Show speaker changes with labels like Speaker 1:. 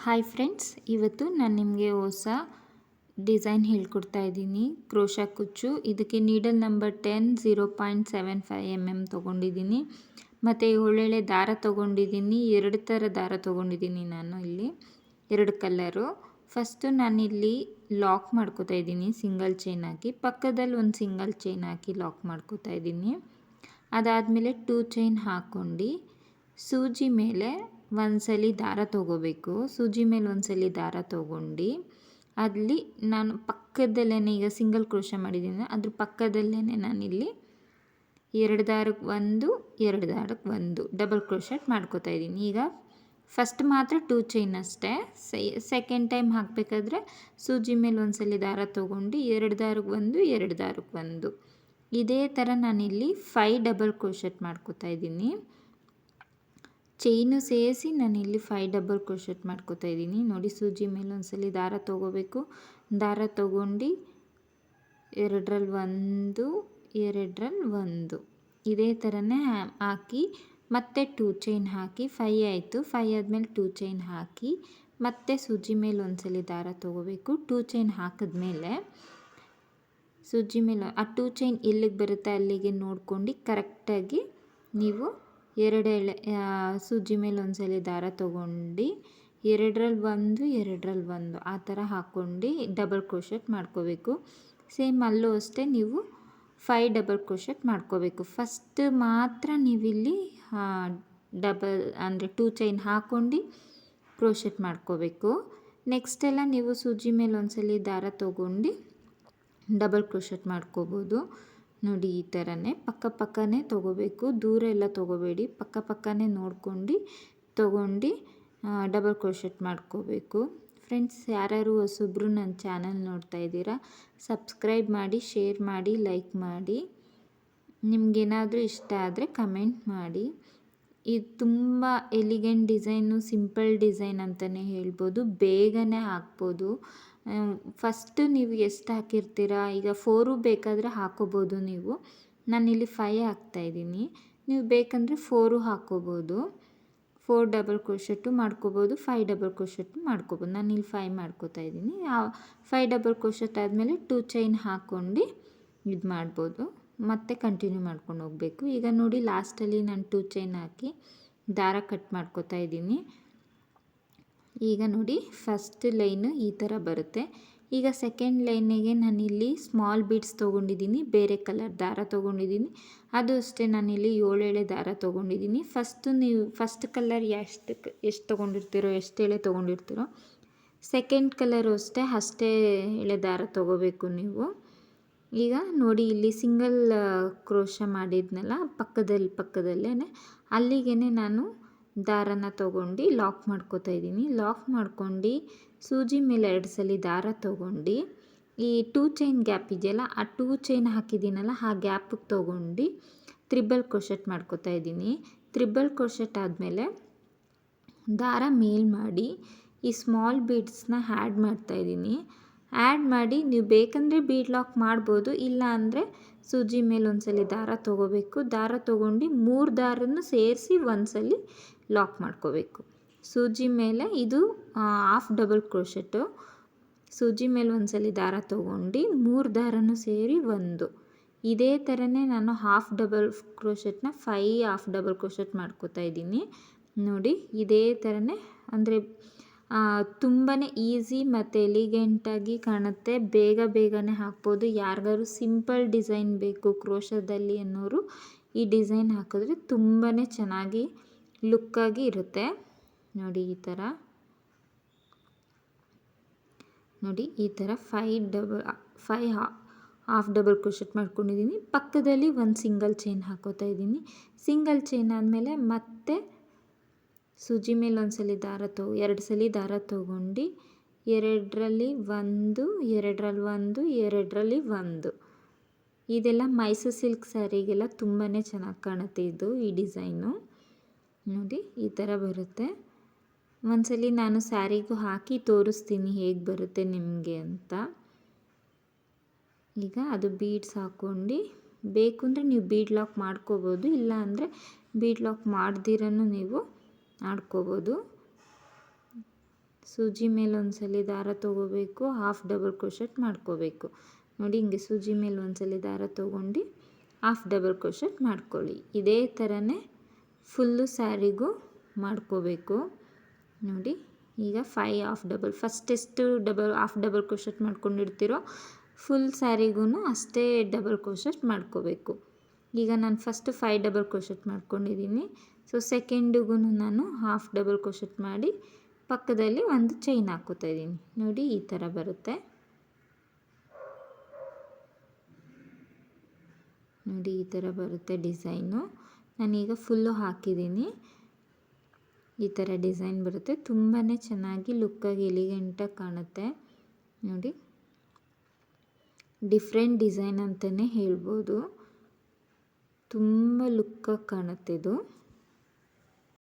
Speaker 1: Hi friends, ಇವತ್ತು ನಾನು ನಿಮಗೆ ಹೊಸ ಡಿಸೈನ್ ಹೇಳ್ಕೊಡ್ತಾ ಇದ್ದೀನಿ. ಕ್ರೋಶಾ ಕುಚ್ಚು. ಇದಕ್ಕೆ ನೀಡಲ್ ನಂಬರ್ 10 0.75 mm ತೊಗೊಂಡಿದ್ದೀನಿ. ಮತ್ತು ಒಳ್ಳೊಳ್ಳೆ ದಾರ ತೊಗೊಂಡಿದ್ದೀನಿ. 2 ಥರ ದಾರ ತೊಗೊಂಡಿದ್ದೀನಿ ನಾನು ಇಲ್ಲಿ, 2 ಕಲರು. ಫಸ್ಟು ನಾನಿಲ್ಲಿ ಲಾಕ್ ಮಾಡ್ಕೋತಾ ಇದ್ದೀನಿ ಸಿಂಗಲ್ ಚೈನ್ ಹಾಕಿ. ಪಕ್ಕದಲ್ಲಿ ಒಂದು ಸಿಂಗಲ್ ಚೈನ್ ಹಾಕಿ ಲಾಕ್ ಮಾಡ್ಕೋತಾ ಇದ್ದೀನಿ. ಅದಾದಮೇಲೆ 2 ಚೈನ್ ಹಾಕ್ಕೊಂಡು ಸೂಜಿ ಮೇಲೆ ಒಂದ್ಸಲಿ ದಾರ ತೊಗೋಬೇಕು. ಸೂಜಿ ಮೇಲೆ ಒಂದ್ಸಲಿ ದಾರ ತೊಗೊಂಡು ಅಲ್ಲಿ ನಾನು ಪಕ್ಕದಲ್ಲೇ, ಈಗ ಸಿಂಗಲ್ ಕ್ರೋಶ ಮಾಡಿದ್ದೀನಿ, ಅದ್ರ ಪಕ್ಕದಲ್ಲೇ ನಾನಿಲ್ಲಿ 2 ದಾರಕ್ಕೆ 1 2 ದಾರಕ್ಕೆ 1 ಡಬಲ್ ಕ್ರೋಶೆಟ್ ಮಾಡ್ಕೋತಾ ಇದ್ದೀನಿ. ಈಗ ಫಸ್ಟ್ ಮಾತ್ರ 2 ಚೈನ್ ಅಷ್ಟೇ. ಸೆಕೆಂಡ್ ಟೈಮ್ ಹಾಕಬೇಕಾದ್ರೆ ಸೂಜಿ ಮೇಲೆ ಒಂದ್ಸಲಿ ದಾರ ತೊಗೊಂಡು 2 ದಾರಕ್ಕೆ 1 2 ದಾರಕ್ಕೆ 1 ಇದೇ ಥರ ನಾನಿಲ್ಲಿ 5 ಡಬಲ್ ಕ್ರೋಶೆಟ್ ಮಾಡ್ಕೋತಾ ಇದ್ದೀನಿ. ಚೈನು ಸೇರಿಸಿ ನಾನಿಲ್ಲಿ 5 ಡಬಲ್ ಕ್ರೋಶೆಟ್ ಮಾಡ್ಕೋತಾ ಇದ್ದೀನಿ. ನೋಡಿ, ಸೂಜಿ ಮೇಲೆ ಒಂದ್ಸಲಿ ದಾರ ತೊಗೋಬೇಕು. ದಾರ ತೊಗೊಂಡು 2ರಲ್ಲಿ 1 2ರಲ್ಲಿ 1 ಇದೇ ಥರನೇ ಹಾಕಿ ಮತ್ತೆ 2 ಚೈನ್ ಹಾಕಿ 5 ಆಯಿತು. 5 ಆದಮೇಲೆ 2 ಚೈನ್ ಹಾಕಿ ಮತ್ತೆ ಸೂಜಿ ಮೇಲೆ ಒಂದ್ಸಲಿ ದಾರ ತೊಗೋಬೇಕು. 2 ಚೈನ್ ಹಾಕಿದ್ಮೇಲೆ ಸೂಜಿ ಮೇಲೆ ಆ 2 ಚೈನ್ ಎಲ್ಲಿಗೆ ಬರುತ್ತೆ ಅಲ್ಲಿಗೆ ನೋಡ್ಕೊಂಡು ಕರೆಕ್ಟಾಗಿ ನೀವು 2 ಎಳೆ ಸೂಜಿ ಮೇಲೆ ಒಂದ್ಸಲಿ ದಾರ ತೊಗೊಂಡು 2ರಲ್ಲಿ 1 2ರಲ್ಲಿ 1 ಆ ಥರ ಹಾಕ್ಕೊಂಡು ಡಬಲ್ ಕ್ರೋಶೆಟ್ ಮಾಡ್ಕೋಬೇಕು. ಸೇಮ್ ಅಲ್ಲೂ ಅಷ್ಟೇ ನೀವು 5 ಡಬಲ್ ಕ್ರೋಶೆಟ್ ಮಾಡ್ಕೋಬೇಕು. ಫಸ್ಟ್ ಮಾತ್ರ ನೀವಿಲ್ಲಿ ಡಬಲ್ ಅಂದರೆ 2 ಚೈನ್ ಹಾಕ್ಕೊಂಡು ಕ್ರೋಶೆಟ್ ಮಾಡ್ಕೋಬೇಕು. ನೆಕ್ಸ್ಟೆಲ್ಲ ನೀವು ಸೂಜಿ ಮೇಲೆ ಒಂದ್ಸಲಿ ದಾರ ತೊಗೊಂಡು ಡಬಲ್ ಕ್ರೋಶೆಟ್ ಮಾಡ್ಕೋಬೋದು. ನೋಡಿ, ಈ ಥರನೇ ಪಕ್ಕನೇ ತೊಗೋಬೇಕು. ದೂರ ಎಲ್ಲ ತೊಗೋಬೇಡಿ, ಪಕ್ಕನೇ ನೋಡ್ಕೊಂಡು ತೊಗೊಂಡು ಡಬಲ್ ಕ್ರೋಶೆಟ್ ಮಾಡ್ಕೋಬೇಕು. ಫ್ರೆಂಡ್ಸ್, ಯಾರ್ಯಾರು ಹೊಸಬ್ರು ನನ್ನ ಚಾನಲ್ ನೋಡ್ತಾ ಇದ್ದೀರಾ, ಸಬ್ಸ್ಕ್ರೈಬ್ ಮಾಡಿ, ಶೇರ್ ಮಾಡಿ, ಲೈಕ್ ಮಾಡಿ. ನಿಮಗೇನಾದರೂ ಇಷ್ಟ ಆದರೆ ಕಮೆಂಟ್ ಮಾಡಿ. ಇದು ತುಂಬ ಎಲಿಗೆಂಟ್ ಡಿಸೈನು, ಸಿಂಪಲ್ ಡಿಸೈನ್ ಅಂತಲೇ ಹೇಳ್ಬೋದು. ಬೇಗನೆ ಹಾಕ್ಬೋದು. ಫಸ್ಟು ನೀವು ಎಷ್ಟು ಹಾಕಿರ್ತೀರಾ, ಈಗ 4 ಬೇಕಾದರೆ ಹಾಕೋಬೋದು ನೀವು. ನಾನಿಲ್ಲಿ 5 ಹಾಕ್ತಾಯಿದ್ದೀನಿ. ನೀವು ಬೇಕಂದರೆ 4 ಹಾಕ್ಕೋಬೋದು. 4 ಡಬಲ್ ಕ್ರೋಶೆಟ್ಟು ಮಾಡ್ಕೋಬೋದು, 5 ಡಬಲ್ ಕ್ರೋಶೆಟ್ಟು ಮಾಡ್ಕೋಬೋದು. ನಾನಿಲ್ಲಿ 5 ಮಾಡ್ಕೋತಾ ಇದ್ದೀನಿ. 5 ಡಬಲ್ ಕ್ರೋಶೆಟ್ ಆದಮೇಲೆ 2 ಚೈನ್ ಹಾಕ್ಕೊಂಡು ಇದು ಮಾಡ್ಬೋದು. ಮತ್ತೆ ಕಂಟಿನ್ಯೂ ಮಾಡ್ಕೊಂಡು ಹೋಗಬೇಕು. ಈಗ ನೋಡಿ, ಲಾಸ್ಟಲ್ಲಿ ನಾನು 2 ಚೈನ್ ಹಾಕಿ ದಾರ ಕಟ್ ಮಾಡ್ಕೋತಾ ಇದ್ದೀನಿ. ಈಗ ನೋಡಿ, ಫಸ್ಟ್ ಲೈನು ಈ ಥರ ಬರುತ್ತೆ. ಈಗ ಸೆಕೆಂಡ್ ಲೈನಿಗೆ ನಾನಿಲ್ಲಿ ಸ್ಮಾಲ್ ಬೀಡ್ಸ್ ತೊಗೊಂಡಿದ್ದೀನಿ, ಬೇರೆ ಕಲರ್ ದಾರ ತೊಗೊಂಡಿದ್ದೀನಿ. ಅದು ಅಷ್ಟೇ, ನಾನಿಲ್ಲಿ 7 ಎಳೆ ದಾರ ತೊಗೊಂಡಿದ್ದೀನಿ. ನೀವು ಫಸ್ಟ್ ಕಲರ್ ಎಷ್ಟು ತೊಗೊಂಡಿರ್ತೀರೋ, ಎಷ್ಟು ಎಳೆ ತೊಗೊಂಡಿರ್ತೀರೋ, ಸೆಕೆಂಡ್ ಕಲರು ಅಷ್ಟೇ ಎಳೆ ದಾರ ತೊಗೋಬೇಕು ನೀವು. ಈಗ ನೋಡಿ, ಇಲ್ಲಿ ಸಿಂಗಲ್ ಕ್ರೋಶ ಮಾಡಿದ್ನಲ್ಲ ಪಕ್ಕದಲ್ಲೇ ಅಲ್ಲಿಗೆ ನಾನು ದಾರನ ತೊಗೊಂಡು ಲಾಕ್ ಮಾಡ್ಕೋತಾ ಇದ್ದೀನಿ. ಲಾಕ್ ಮಾಡ್ಕೊಂಡು ಸೂಜಿ ಮೇಲೆ 2 ಸಲ ದಾರ ತೊಗೊಂಡು ಈ 2 ಚೈನ್ ಗ್ಯಾಪ್ ಇದೆಯಲ್ಲ, ಆ 2 ಚೈನ್ ಹಾಕಿದ್ದೀನಲ್ಲ, ಆ ಗ್ಯಾಪಿಗೆ ತೊಗೊಂಡು ತ್ರಿಬಲ್ ಕ್ರೋಶೆಟ್ ಮಾಡ್ಕೋತಾ ಇದ್ದೀನಿ. ತ್ರಿಬಲ್ ಕ್ರೋಶೆಟ್ ಆದಮೇಲೆ ದಾರ ಮೇಲ್ ಮಾಡಿ ಈ ಸ್ಮಾಲ್ ಬೀಡ್ಸ್ನ ಆ್ಯಡ್ ಮಾಡ್ತಾಯಿದ್ದೀನಿ. ಆ್ಯಡ್ ಮಾಡಿ ನೀವು ಬೇಕಂದರೆ ಬೀಡ್ ಲಾಕ್ ಮಾಡ್ಬೋದು, ಇಲ್ಲ ಅಂದರೆ ಸೂಜಿ ಮೇಲೆ ಒಂದ್ಸಲಿ ದಾರ ತೊಗೋಬೇಕು. ದಾರ ತೊಗೊಂಡು 3 ದಾರನ್ನು ಸೇರಿಸಿ ಒಂದ್ಸಲಿ ಲಾಕ್ ಮಾಡ್ಕೋಬೇಕು. ಸೂಜಿ ಮೇಲೆ ಇದು ಹಾಫ್ ಡಬಲ್ ಕ್ರೋಶೆಟ್ಟು. ಸೂಜಿ ಮೇಲೆ ಒಂದ್ಸಲಿ ದಾರ ತೊಗೊಂಡು 3 ದಾರನೂ ಸೇರಿ 1 ಇದೇ ಥರನೇ ನಾನು ಹಾಫ್ ಡಬಲ್ ಕ್ರೋಶೆಟ್ನ 5 ಹಾಫ್ ಡಬಲ್ ಕ್ರೋಶೆಟ್ ಮಾಡ್ಕೋತಾ ಇದ್ದೀನಿ. ನೋಡಿ, ಇದೇ ಥರನೇ, ಅಂದರೆ ತುಂಬಾ ಈಸಿ ಮತ್ತು ಎಲಿಗೆಂಟಾಗಿ ಕಾಣುತ್ತೆ. ಬೇಗನೆ ಹಾಕ್ಬೋದು. ಯಾರಿಗಾದ್ರು ಸಿಂಪಲ್ ಡಿಸೈನ್ ಬೇಕು ಕ್ರೋಶದಲ್ಲಿ ಅನ್ನೋರು ಈ ಡಿಸೈನ್ ಹಾಕಿದ್ರೆ ತುಂಬಾ ಚೆನ್ನಾಗಿ ಲುಕ್ಕಾಗಿ ಇರುತ್ತೆ. ನೋಡಿ, ಈ ಥರ 5 ಹಾಫ್ ಡಬಲ್ ಕ್ರೋಶೆಟ್ ಮಾಡ್ಕೊಂಡಿದ್ದೀನಿ. ಪಕ್ಕದಲ್ಲಿ ಒಂದು ಸಿಂಗಲ್ ಚೈನ್ ಹಾಕೋತಾ ಇದ್ದೀನಿ. ಸಿಂಗಲ್ ಚೈನ್ ಆದಮೇಲೆ ಮತ್ತೆ ಸೂಜಿ ಮೇಲೆ ಒಂದ್ಸಲಿ 2 ಸಲ ದಾರ ತೊಗೊಂಡು 2ರಲ್ಲಿ 1 2ರಲ್ಲಿ 1 2ರಲ್ಲಿ 1 ಇದೆಲ್ಲ ಮೈಸೂರು ಸಿಲ್ಕ್ ಸ್ಯಾರಿಗೆಲ್ಲ ತುಂಬಾ ಚೆನ್ನಾಗಿ ಕಾಣುತ್ತೆ ಈ ಡಿಸೈನು. ನೋಡಿ, ಈ ಥರ ಬರುತ್ತೆ. ಒಂದ್ಸಲಿ ನಾನು ಸ್ಯಾರಿಗೂ ಹಾಕಿ ತೋರಿಸ್ತೀನಿ ಹೇಗೆ ಬರುತ್ತೆ ನಿಮಗೆ ಅಂತ. ಈಗ ಅದು ಬೀಡ್ಸ್ ಹಾಕ್ಕೊಂಡು, ಬೇಕು ಅಂದರೆ ನೀವು ಬೀಡ್ ಲಾಕ್ ಮಾಡ್ಕೋಬೋದು, ಇಲ್ಲ ಅಂದರೆ ಬೀಡ್ ಲಾಕ್ ಮಾಡ್ದಿರನು ನೀವು ಆಡ್ಕೋಬೋದು. ಸೂಜಿ ಮೇಲೆ ಒಂದ್ಸಲ ದಾರ ತೊಗೋಬೇಕು, ಹಾಫ್ ಡಬಲ್ ಕ್ರೋಶೆಟ್ ಮಾಡ್ಕೋಬೇಕು. ನೋಡಿ ಹಿಂಗೆ ಸೂಜಿ ಮೇಲೆ ಒಂದ್ಸಲ ದಾರ ತೊಗೊಂಡು ಹಾಫ್ ಡಬಲ್ ಕ್ರೋಶೆಟ್ ಮಾಡ್ಕೊಳ್ಳಿ. ಇದೇ ಥರನೇ ಫುಲ್ಲು ಸ್ಯಾರಿಗೂ ಮಾಡ್ಕೋಬೇಕು. ನೋಡಿ ಈಗ 5 ಹಾಫ್ ಡಬಲ್, ಫಸ್ಟ್ ಎಷ್ಟು ಹಾಫ್ ಡಬಲ್ ಕ್ರೋಶೆಟ್ ಮಾಡ್ಕೊಂಡಿರ್ತೀರೋ ಫುಲ್ ಸ್ಯಾರಿಗೂ ಅಷ್ಟೇ ಡಬಲ್ ಕ್ರೋಶೆಟ್ ಮಾಡ್ಕೋಬೇಕು. ಈಗ ನಾನು ಫಸ್ಟ್ 5 ಡಬಲ್ ಕ್ರೋಶೆಟ್ ಮಾಡ್ಕೊಂಡಿದ್ದೀನಿ. ಸೊ ಸೆಕೆಂಡಿಗೂ ನಾನು ಹಾಫ್ ಡಬಲ್ ಕ್ರೋಶೆಟ್ ಮಾಡಿ ಪಕ್ಕದಲ್ಲಿ ಒಂದು ಚೈನ್ ಹಾಕ್ಕೋತಾ ಇದ್ದೀನಿ. ನೋಡಿ ಈ ಥರ ಬರುತ್ತೆ. ನೋಡಿ ಈ ಥರ ಬರುತ್ತೆ ಡಿಸೈನು. ನಾನೀಗ ಫುಲ್ಲು ಹಾಕಿದ್ದೀನಿ. ಈ ಥರ ಡಿಸೈನ್ ಬರುತ್ತೆ. ತುಂಬಾ ಚೆನ್ನಾಗಿ ಲುಕ್ಕಾಗಿ ಎಲಿಗೆಂಟಾಗಿ ಕಾಣುತ್ತೆ. ನೋಡಿ ಡಿಫ್ರೆಂಟ್ ಡಿಸೈನ್ ಅಂತಲೇ ಹೇಳ್ಬೋದು. ತುಂಬ ಲುಕ್ಕಾಗಿ ಕಾಣುತ್ತೆ ಇದು.